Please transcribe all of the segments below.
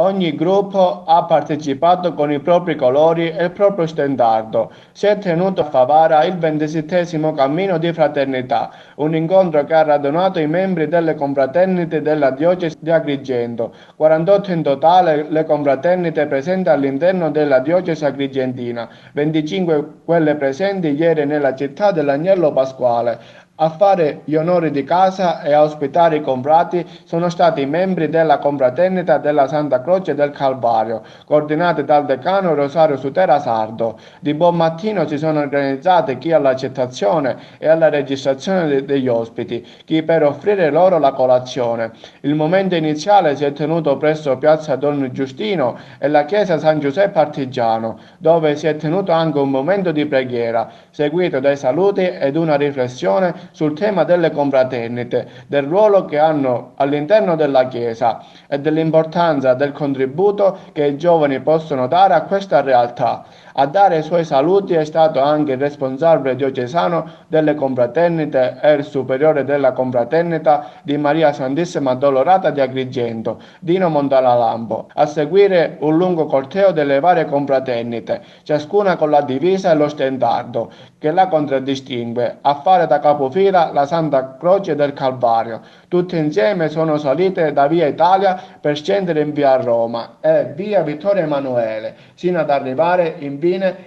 Ogni gruppo ha partecipato con i propri colori e il proprio stendardo. Si è tenuto a Favara il 27° Cammino di Fraternità, un incontro che ha radunato i membri delle confraternite della diocesi di Agrigento. 48 in totale le confraternite presenti all'interno della diocesi agrigentina, 25 quelle presenti ieri nella città dell'Agnello Pasquale. A fare gli onori di casa e a ospitare i confrati sono stati i membri della confraternita della Santa Croce del Calvario, coordinati dal decano Rosario Sutera Sardo. Di buon mattino si sono organizzati chi all'accettazione e alla registrazione degli ospiti, chi per offrire loro la colazione. Il momento iniziale si è tenuto presso Piazza Don Giustino e la chiesa San Giuseppe Artigiano, dove si è tenuto anche un momento di preghiera, seguito dai saluti ed una riflessione sul tema delle confraternite, del ruolo che hanno all'interno della Chiesa e dell'importanza del contributo che i giovani possono dare a questa realtà. A dare i suoi saluti è stato anche il responsabile diocesano delle confraternite e il superiore della confraternita di Maria Santissima Addolorata di Agrigento, Dino Montalalampo. A seguire un lungo corteo delle varie confraternite, ciascuna con la divisa e lo stendardo che la contraddistingue, a fare da capofila la Santa Croce del Calvario. Tutte insieme sono salite da via Italia per scendere in via Roma e via Vittorio Emanuele, sino ad arrivare infine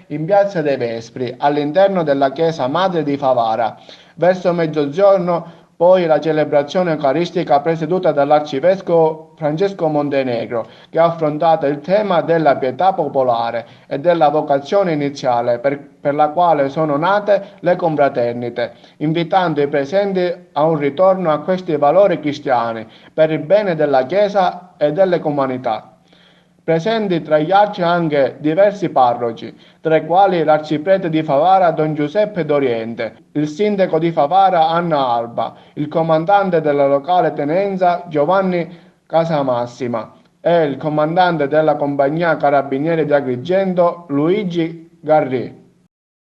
in piazza dei Vespri, all'interno della chiesa madre di Favara. Verso mezzogiorno poi la celebrazione eucaristica presieduta dall'arcivescovo Francesco Montenegro, che ha affrontato il tema della pietà popolare e della vocazione iniziale per la quale sono nate le confraternite, invitando i presenti a un ritorno a questi valori cristiani per il bene della Chiesa e delle comunità. Presenti tra gli altri anche diversi parroci, tra i quali l'arciprete di Favara Don Giuseppe Doriente, il sindaco di Favara Anna Alba, il comandante della locale tenenza Giovanni Casamassima e il comandante della compagnia carabinieri di Agrigento Luigi Garri.